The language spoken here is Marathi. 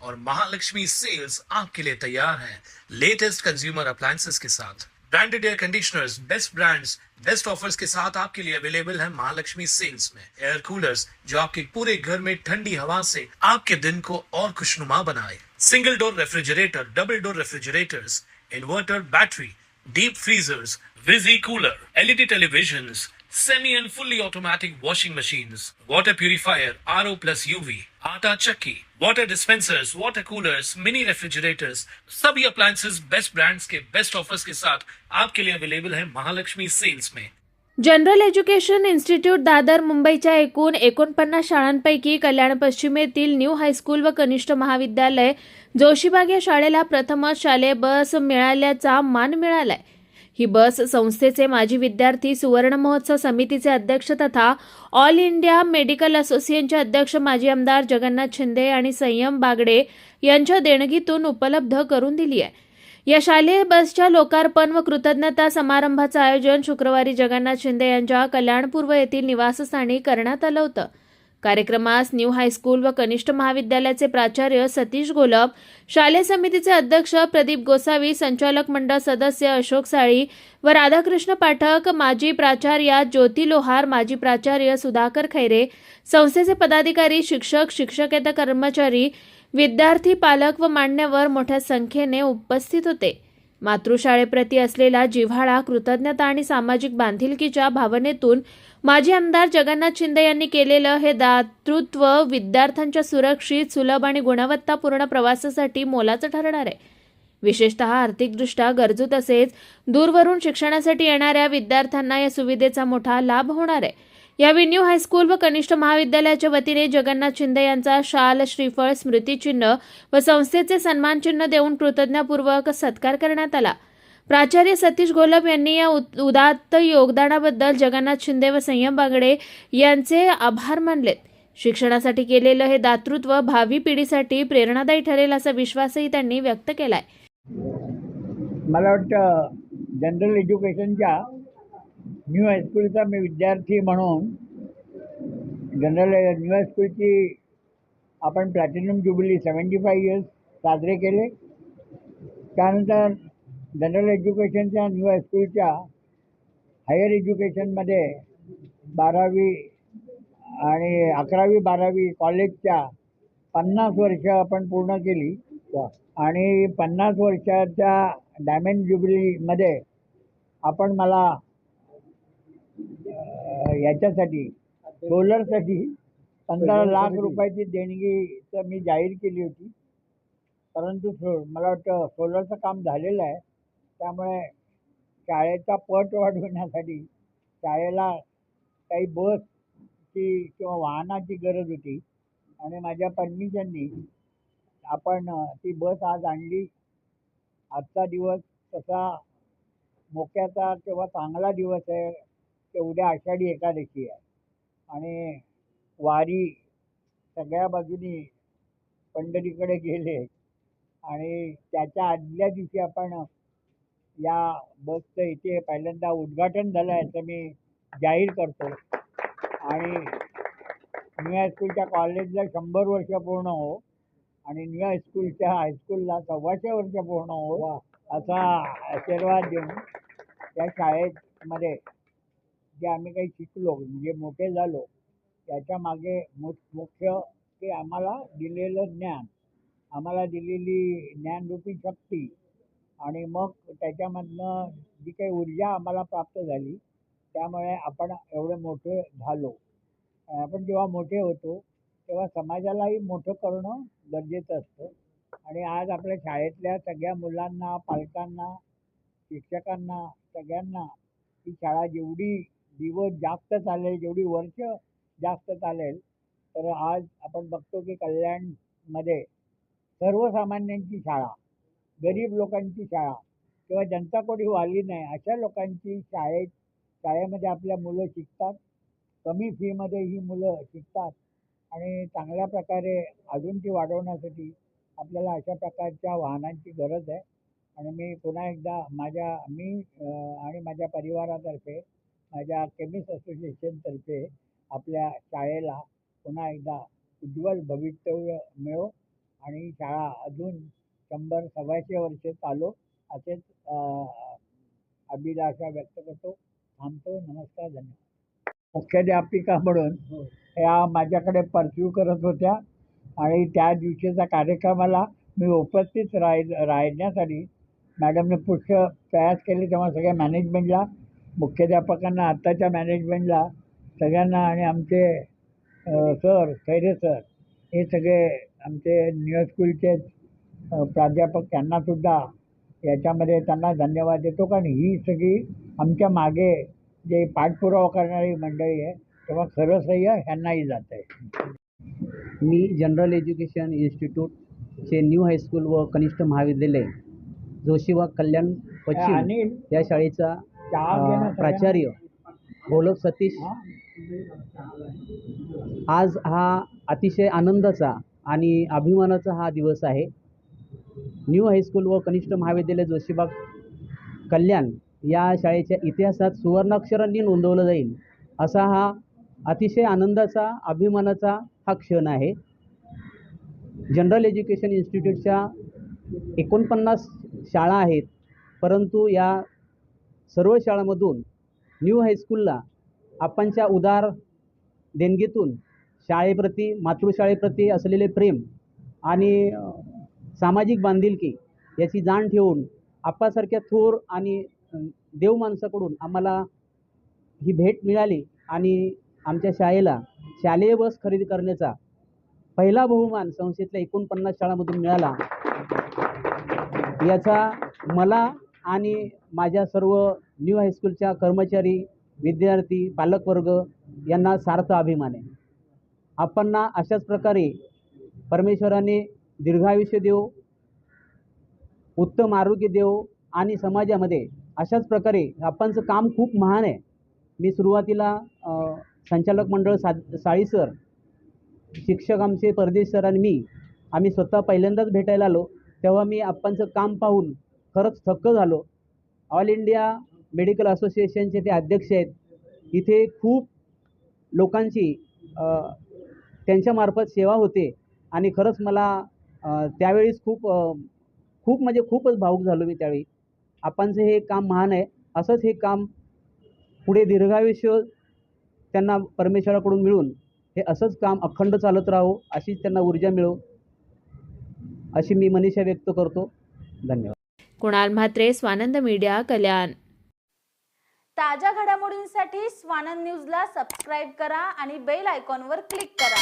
और महालक्ष्मी सेल्स आपके लिए तैयार है लेटेस्ट कंज्यूमर अप्लायंसेस के साथ। Branded air conditioners, best brands, best offers के साथ आपके लिए अवेलेबल है महालक्ष्मी सेल्स में। एयर कूलर्स जो आपके पूरे घर में ठंडी हवा से आपके दिन को और खुशनुमा बनाए। Single door refrigerator, double door refrigerators, inverter battery, deep freezers, Visi cooler, LED televisions, semi and fully automatic washing machines, water purifier, RO plus UV, आटा चक्की, water dispensers, water coolers, mini refrigerators, सभी appliances बेस्ट ब्रांड्स के बेस्ट ऑफर्स के साथ आपके लिए अवेलेबल है महालक्ष्मी सेल्स में। जनरल एज्युकेशन इन्स्टिट्यूट दादर मुंबईच्या एकूण 49 शाळांपैकी कल्याण पश्चिमेतील न्यू हायस्कूल व कनिष्ठ महाविद्यालय जोशीबाग या शाळेला प्रथमच शालेय बस मिळाल्याचा मान मिळालाय। ही बस संस्थेचे माजी विद्यार्थी, सुवर्ण महोत्सव समितीचे अध्यक्ष तथा ऑल इंडिया मेडिकल असोसिएशनचे अध्यक्ष माजी आमदार जगन्नाथ शिंदे आणि संयम बागडे यांच्या देणगीतून उपलब्ध करून दिली आहे। या शालेय बसच्या लोकार्पण व कृतज्ञता समारंभाचं आयोजन शुक्रवारी जगन्नाथ शिंदे यांच्या कल्याणपूर्व येथील निवासस्थानी करण्यात आलं होतं। कार्यक्रमास न्यू हायस्कूल व कनिष्ठ महाविद्यालयाचे प्राचार्य सतीश गोलब, शालेय समितीचे अध्यक्ष प्रदीप गोसावी, संचालक मंडळ सदस्य अशोक साळी व राधाकृष्ण पाठक, माजी प्राचार्या ज्योती लोहार, माजी प्राचार्य सुधाकर खैरे, संस्थेचे पदाधिकारी, शिक्षक, शिक्षकेतर कर्मचारी, विद्यार्थी, पालक व मान्यवर मोठ्या संख्येने उपस्थित होते। मातृशाळेप्रती असलेला जिव्हाळा, कृतज्ञता आणि सामाजिक बांधिलकीच्या भावनेतून माजी आमदार जगन्नाथ शिंदे यांनी केलेलं हे दातृत्व विद्यार्थ्यांच्या सुरक्षित, सुलभ आणि गुणवत्तापूर्ण प्रवासासाठी मोलाचं ठरणार आहे। विशेषतः आर्थिकदृष्ट्या गरजू तसेच दूरवरून शिक्षणासाठी येणाऱ्या विद्यार्थ्यांना या सुविधेचा मोठा लाभ होणार आहे। यावेळी न्यू हायस्कूल व कनिष्ठ महाविद्यालयाच्या वतीने जगन्नाथ शिंदे यांचा शाल, श्रीफळ, स्मृतिचिन्ह व संस्थेचे सन्मानचिन्ह देऊन कृतज्ञतापूर्वक सत्कार करण्यात आला। प्राचार्य सतीश गोलब यांनी या उदात्त योगदानाबद्दल जगन्नाथ शिंदे व संयम बागडे यांचे आभार मानलेत। शिक्षणासाठी केलेलं हे दातृत्व भावी पिढीसाठी प्रेरणादायी ठरेल असा विश्वासही त्यांनी व्यक्त केलाय। मला वाटतं जनरल एज्युकेशनच्या न्यू हायस्कूलचा मी विद्यार्थी म्हणून जनरल न्यू हायस्कूलची आपण प्लॅटिनम ज्युबिली 75 इयर्स साजरे केले। त्यानंतर जनरल एज्युकेशनच्या न्यू हायस्कूलच्या हायर एज्युकेशनमध्ये 12वी आणि 11वी 12वी कॉलेजच्या 50 वर्ष आपण पूर्ण केली आणि 50 वर्षाच्या डायमंड ज्युबिलीमध्ये आपण मला याच्यासाठी सोलरसाठी 15 लाख रुपयाची देणगीचं मी जाहीर केली होती, परंतु मला वाटतं सोलरचं काम झालेलं आहे। त्यामुळे शाळेचा पट वाढवण्यासाठी शाळेला काही बसची किंवा वाहनाची गरज होती आणि माझ्या परमिशननी आपण ती बस आज आणली। आजचा दिवस तसा मोक्याचा किंवा चांगला दिवस आहे की उद्या आषाढी एकादशी आहे आणि वारी सगळ्या बाजूनी पंढरीकडे गेले आणि त्याच्या आदल्या दिवशी आपण या बसचं इथे पहिल्यांदा उद्घाटन झालं याचं मी जाहीर करतो आणि न्यू हायस्कूलच्या कॉलेजला 100 वर्ष पूर्ण हो आणि न्यू हायस्कूलच्या हायस्कूलला 125 वर्ष पूर्ण हो असा आशीर्वाद देऊन त्या शाळेमध्ये जे आम्ही काही शिकलो म्हणजे मोठे झालो त्याच्या मागे मुख्य ते आम्हाला दिलेलं ज्ञान, आम्हाला दिलेली ज्ञानरूपी शक्ती आणि मग त्याच्यामधनं जी काही ऊर्जा आम्हाला प्राप्त झाली त्यामुळे आपण एवढे मोठे झालो। आपण जेव्हा मोठे होतो तेव्हा समाजालाही मोठं करणं गरजेचं असतं आणि आज आपल्या शाळेतल्या सगळ्या मुलांना, पालकांना, शिक्षकांना सगळ्यांना ही शाळा जेवढी दिवस जास्त चालेल, जेवढी वर्ष जास्त चालेल, तर आज आपण बघतो की कल्याणमध्ये सर्वसामान्यांची शाळा, गरीब लोकांची शाळा किंवा जनता कोणी वाली नाही अशा लोकांची शाळेमध्ये आपल्या मुलं शिकतात। कमी फीमध्ये ही मुलं शिकतात आणि चांगल्या प्रकारे अजून ती वाढवण्यासाठी आपल्याला अशा प्रकारच्या वाहनांची गरज आहे आणि मी पुन्हा एकदा मी आणि माझ्या परिवारातर्फे, माझ्या केमिस्ट असोसिएशनतर्फे आपल्या शाळेला पुन्हा एकदा उज्ज्वल भवितव्य मिळो आणि शाळा अजून 100-125 वर्षे चालो असेच अभिलाषा व्यक्त करतो. थांबतो. नमस्कार, धन्यवाद. मुख्याध्यापिका म्हणून या माझ्याकडे परस्यू करत होत्या आणि त्या दिवशीच्या कार्यक्रमाला मी उपस्थित राहण्यासाठी मॅडमने पुष्कळ प्रयास केले. तेव्हा सगळ्या मॅनेजमेंटला, मुख्याध्यापकांना, आत्ताच्या मॅनेजमेंटला सगळ्यांना आणि आमचे सर खैरे सर हे सगळे आमचे न्यू स्कूलचे प्राध्यापक त्यांनासुद्धा याच्यामध्ये त्यांना धन्यवाद देतो. कारण ही सगळी आमच्या मागे जे पाठपुरावा करणारी मंडळी आहे तेव्हा खरं श्रेय ह्यांनाही जात आहे. मी जनरल एज्युकेशन इन्स्टिट्यूटचे न्यू हायस्कूल व कनिष्ठ महाविद्यालय जोशीबाग कल्याण पश्चिम अनिल या शाळेचा चहा घे ना प्राचार्य गोलक सतीश आज हा अतिशय आनंदाचा आणि अभिमानाचा हा दिवस आहे. न्यू हायस्कूल व कनिष्ठ महाविद्यालय जोशीबाग कल्याण या शाळेच्या इतिहासात सुवर्णाक्षरांनी नोंदवलं जाईल असा हा अतिशय आनंदाचा, अभिमानाचा हा क्षण आहे. जनरल एज्युकेशन इन्स्टिट्यूटच्या 49 शाळा आहेत, परंतु या सर्व शाळांमधून न्यू हायस्कूलला आपणच्या उदार देणगीतून शाळेप्रती, मातृशाळेप्रती असलेले प्रेम आणि सामाजिक बांधिलकी याची जाण ठेवून आप्पासारख्या थोर आणि देव माणसाकडून आम्हाला ही भेट मिळाली आणि आमच्या शाळेला शालेय बस खरेदी करण्याचा पहिला बहुमान संस्थेतल्या 49 शाळांमधून मिळाला. याचा मला आणि माझ्या सर्व न्यू हायस्कूलच्या कर्मचारी, विद्यार्थी, पालकवर्ग यांना सार्थ अभिमान आहे. आपणना अशाच प्रकारे परमेश्वराने दीर्घायुष्य देव, उत्तम आरोग्य देव आणि समाजामध्ये अशाच प्रकारे आपणचं काम खूप महान आहे. मी सुरुवातीला संचालक मंडळ साळी सर, शिक्षक आमचे परदेश सर आणि आम्ही स्वतः पहिल्यांदाच भेटायला आलो तेव्हा मी आपणचं काम पाहून खरंच थक्क झालो. ऑल इंडिया मेडिकल असोसिएशनचे ते अध्यक्ष आहेत. इथे खूप लोकांची त्यांच्यामार्फत सेवा होते आणि खरंच मला त्यावेळेस खूप म्हणजे खूपच भावूक झालो मी त्यावेळी. आपणचं हे काम महान आहे. असंच हे काम पुढे दीर्घायुष्य त्यांना परमेश्वराकडून मिळून हे असंच काम अखंड चालत राहो, अशीच त्यांना ऊर्जा मिळो, अशी मी मनीषा व्यक्त करतो. धन्यवाद. कुणाल म्हात्रे, स्वानंद मीडिया, कल्याण. ताज्या घडामोडींसाठी स्वानंद न्यूजला सबस्क्राईब करा आणि बेल आयकॉनवर क्लिक करा.